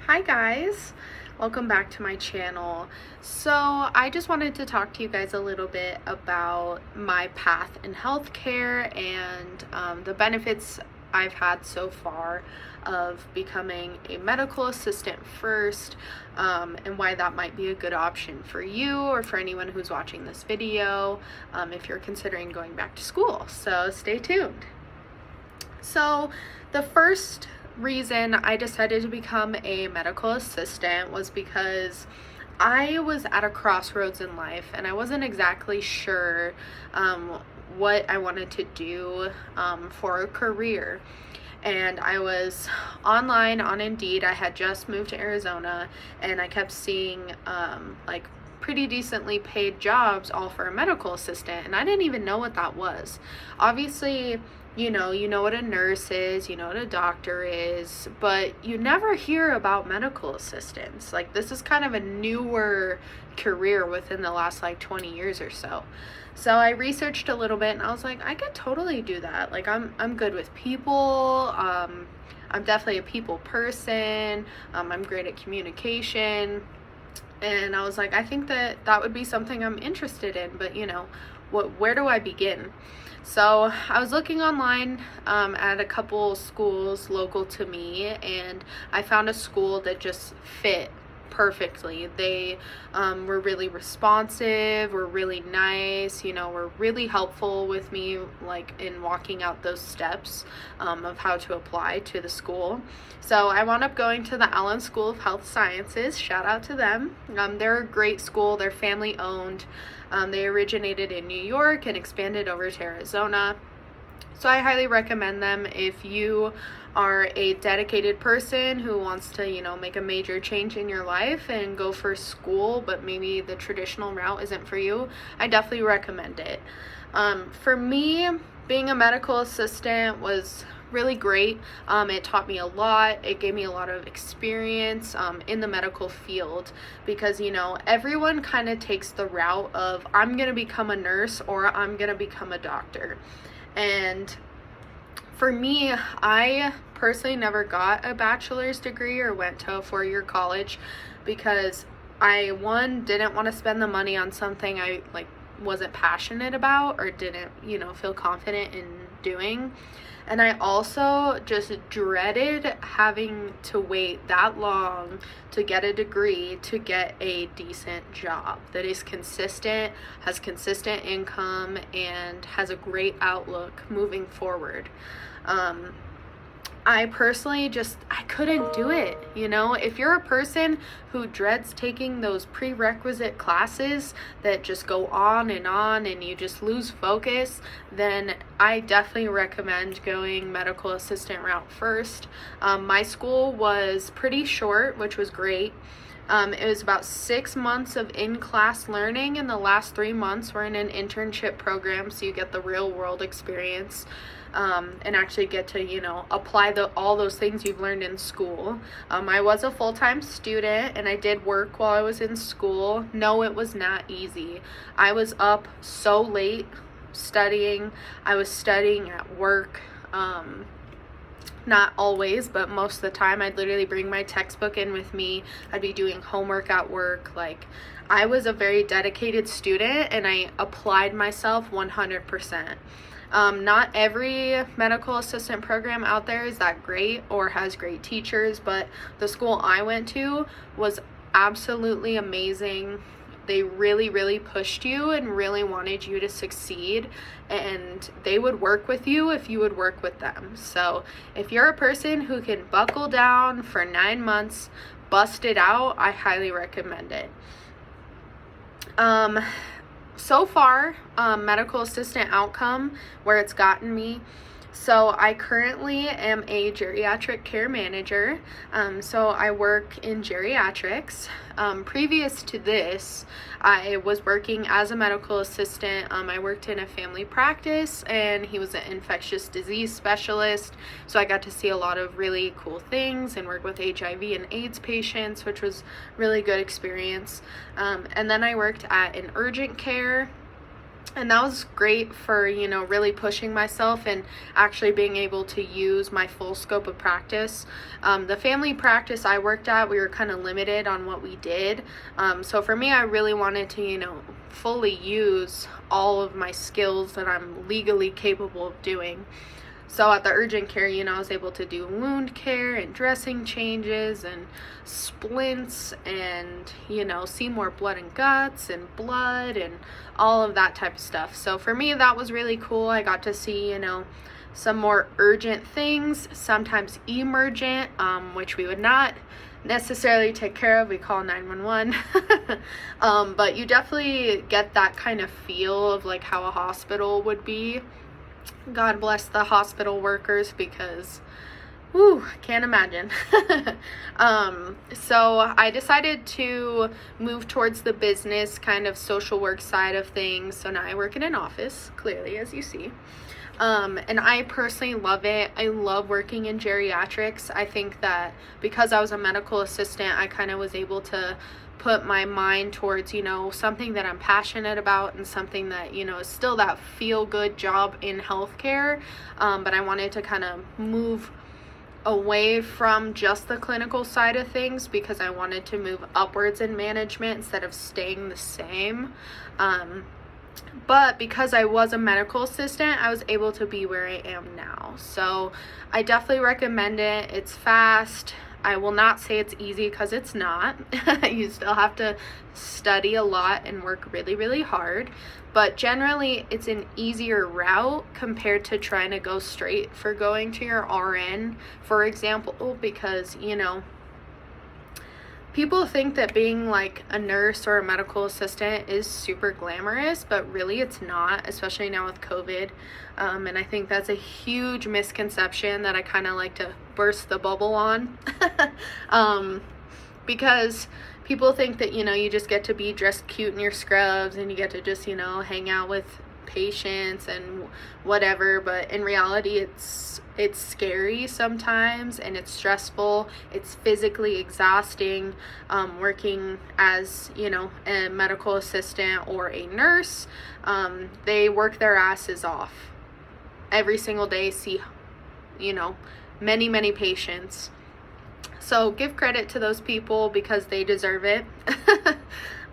Hi guys, welcome back to my channel. So I just wanted to talk to you guys a little bit about my path in healthcare and the benefits I've had so far of becoming a medical assistant first, and why that might be a good option for you or for anyone who's watching this video, if you're considering going back to school. So stay tuned. So the first reason I decided to become a medical assistant was because I was at a crossroads in life and I wasn't exactly sure what I wanted to do for a career. And I was online on Indeed. I had just moved to Arizona and I kept seeing like pretty decently paid jobs all for a medical assistant, and I didn't even know what that was. Obviously, you know what a nurse is, you know what a doctor is, but you never hear about medical assistants. Like, this is kind of a newer career within the last like 20 years or so. So I researched a little bit and I was like, I could totally do that. Like, I'm good with people. I'm definitely a people person. I'm great at communication. And I was like, I think that would be something I'm interested in, but where do I begin? So I was looking online at a couple schools local to me, and I found a school that just fit perfectly. They were really responsive, were really nice, were really helpful with me, like in walking out those steps of how to apply to the school. So I wound up going to the Allen School of Health Sciences. Shout out to them. They're a great school. They're family owned. They originated in New York and expanded over to Arizona. So I highly recommend them if you are a dedicated person who wants to, make a major change in your life and go for school, but maybe the traditional route isn't for you. I definitely recommend it. For me, being a medical assistant was really great. It taught me a lot. It gave me a lot of experience in the medical field because, everyone kind of takes the route of I'm going to become a nurse or I'm going to become a doctor. And for me, I personally never got a bachelor's degree or went to a 4-year college because I, one, didn't want to spend the money on something I wasn't passionate about or didn't, feel confident in doing. And I also just dreaded having to wait that long to get a degree to get a decent job that is consistent, has consistent income, and has a great outlook moving forward. I personally I couldn't do it. If you're a person who dreads taking those prerequisite classes that just go on and you just lose focus, then I definitely recommend going medical assistant route first. My school was pretty short, which was great. It was about 6 months of in-class learning, and the last 3 months were in an internship program, so you get the real world experience. And actually get to, apply all those things you've learned in school. I was a full-time student and I did work while I was in school. No, it was not easy. I was up so late studying. I was studying at work. Not always, but most of the time I'd literally bring my textbook in with me. I'd be doing homework at work. I was a very dedicated student and I applied myself 100%. Not every medical assistant program out there is that great or has great teachers, but the school I went to was absolutely amazing. They really, really pushed you and really wanted you to succeed, and they would work with you if you would work with them. So if you're a person who can buckle down for 9 months, bust it out, I highly recommend it. So far, medical assistant outcome, where it's gotten me. So I currently am a geriatric care manager. So I work in geriatrics. Previous to this, I was working as a medical assistant. I worked in a family practice and he was an infectious disease specialist. So I got to see a lot of really cool things and work with HIV and AIDS patients, which was really good experience. And then I worked at an urgent care And that was great for, you know, really pushing myself and actually being able to use my full scope of practice. The family practice I worked at, we were kind of limited on what we did. So for me, I really wanted to, you know, fully use all of my skills that I'm legally capable of doing. So at the urgent care, you know, I was able to do wound care and dressing changes and splints and, you know, see more blood and guts and blood and all of that type of stuff. So for me, that was really cool. I got to see, you know, some more urgent things, sometimes emergent, which we would not necessarily take care of. We call 911. But you definitely get that kind of feel of like how a hospital would be. God bless the hospital workers, because whew, can't imagine. So I decided to move towards the business kind of social work side of things. So now I work in an office, clearly, as you see. And I personally love it. I love working in geriatrics. I think that because I was a medical assistant, I kind of was able to put my mind towards, you know, something that I'm passionate about and something that, you know, is still that feel-good job in healthcare. But I wanted to kind of move away from just the clinical side of things because I wanted to move upwards in management instead of staying the same. But because I was a medical assistant, I was able to be where I am now. So I definitely recommend it. It's fast. I will not say it's easy, because it's not. You still have to study a lot and work really, really hard. But generally, it's an easier route compared to trying to go straight for going to your RN, for example, because, you know, people think that being like a nurse or a medical assistant is super glamorous, but really it's not, especially now with COVID. And I think that's a huge misconception that I kind of like to burst the bubble on. Because people think that, you know, you just get to be dressed cute in your scrubs and you get to just, you know, hang out with patients and whatever, but in reality it's scary sometimes, and it's stressful. It's physically exhausting, working as, you know, a medical assistant or a nurse. They work their asses off every single day, see, you know, many patients. So give credit to those people because they deserve it.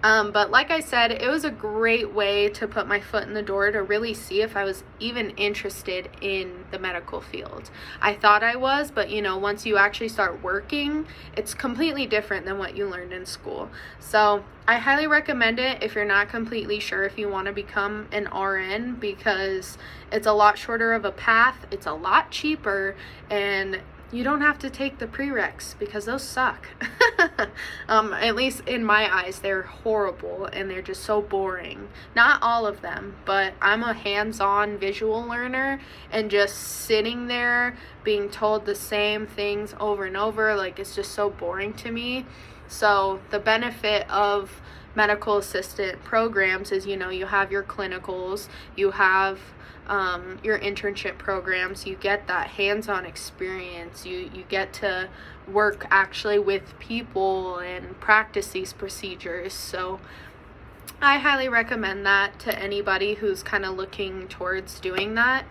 But like I said, it was a great way to put my foot in the door to really see if I was even interested in the medical field. I thought I was, but you know, once you actually start working, it's completely different than what you learned in school. So I highly recommend it if you're not completely sure if you want to become an RN, because it's a lot shorter of a path, it's a lot cheaper, and you don't have to take the prereqs because those suck. At least in my eyes, they're horrible and they're just so boring. Not all of them, but I'm a hands-on visual learner, and just sitting there being told the same things over and over, like, it's just so boring to me. So the benefit of medical assistant programs is, you know, you have your clinicals, you have your internship programs, you get that hands-on experience, you get to work actually with people and practice these procedures. So I highly recommend that to anybody who's kind of looking towards doing that.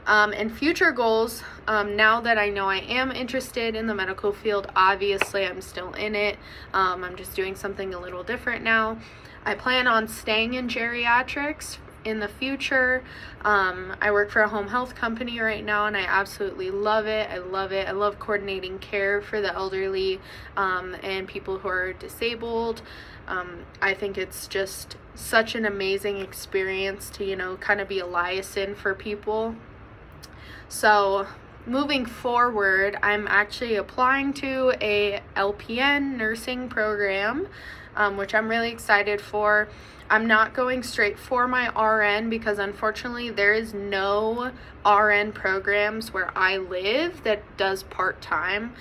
And future goals, now that I know I am interested in the medical field, obviously I'm still in it, I'm just doing something a little different now. I plan on staying in geriatrics in the future. I work for a home health company right now, and I absolutely love it. I love coordinating care for the elderly and people who are disabled. I think it's just such an amazing experience to, you know, kind of be a liaison for people. So moving forward, I'm actually applying to a LPN nursing program, which I'm really excited for. I'm not going straight for my RN because unfortunately there is no RN programs where I live that does part-time.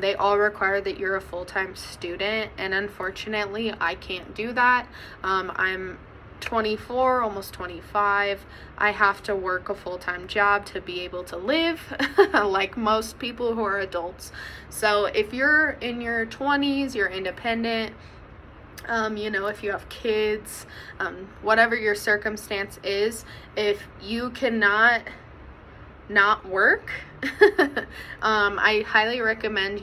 They all require that you're a full-time student, and unfortunately I can't do that. I'm 24, almost 25. I have to work a full-time job to be able to live like most people who are adults. So if you're in your 20s, you're independent, if you have kids, whatever your circumstance is, if you cannot not work, I highly recommend,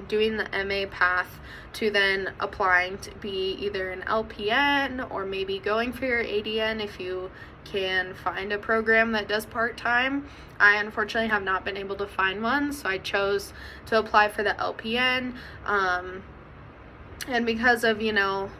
doing the MA path to then applying to be either an LPN or maybe going for your ADN if you can find a program that does part-time. I unfortunately have not been able to find one, so I chose to apply for the LPN. And because of,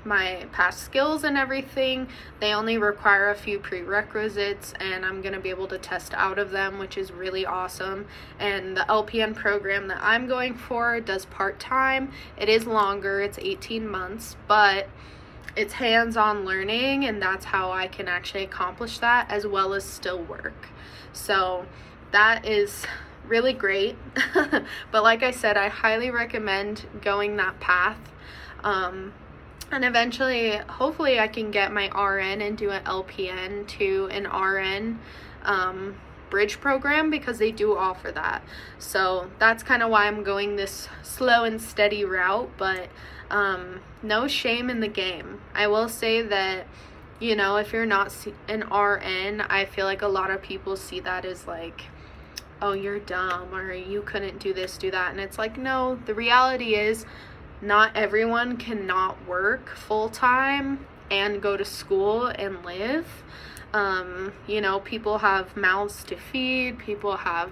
my past skills and everything, they only require a few prerequisites, and I'm going to be able to test out of them, which is really awesome. And the LPN program that I'm going for does part-time. It is longer, it's 18 months, but it's hands-on learning, and that's how I can actually accomplish that as well as still work. So that is really great. But like I said, I highly recommend going that path. And eventually, hopefully I can get my RN and do an LPN to an RN bridge program, because they do offer that. So that's kind of why I'm going this slow and steady route, but no shame in the game. I will say that, if you're not an RN, I feel like a lot of people see that as like, oh, you're dumb, or you couldn't do this, do that. And it's like, no, the reality is, not everyone cannot work full-time and go to school and live. People have mouths to feed, people have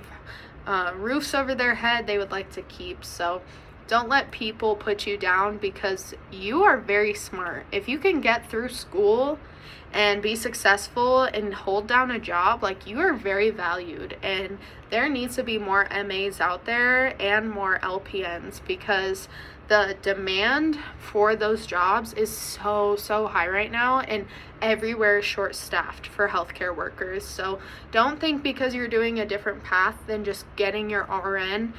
roofs over their head they would like to keep. So don't let people put you down, because you are very smart. If you can get through school and be successful and hold down a job, like, you are very valued, and there needs to be more MAs out there and more LPNs, because the demand for those jobs is so high right now, and everywhere is short-staffed for healthcare workers. So don't think because you're doing a different path than just getting your RN,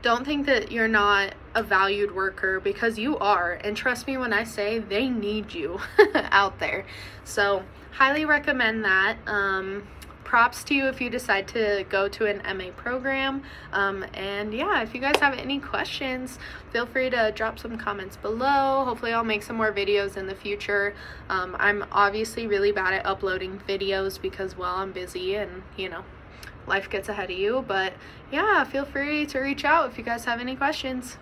don't think that you're not a valued worker, because you are. And trust me when I say they need you out there. So highly recommend that. Props to you if you decide to go to an MA program. And yeah, if you guys have any questions, feel free to drop some comments below. Hopefully I'll make some more videos in the future. I'm obviously really bad at uploading videos because, well, I'm busy and, life gets ahead of you. But yeah, feel free to reach out if you guys have any questions.